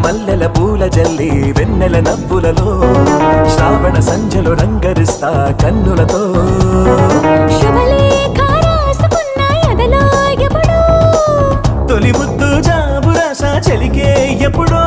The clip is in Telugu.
మల్లెల పూల జల్లి వెన్నెల నవ్వులలో శ్రావణ సంజలు రంగరిస్తా కన్నులతో తొలి ముద్దు జాబు రాసా చెలికే ఎప్పుడో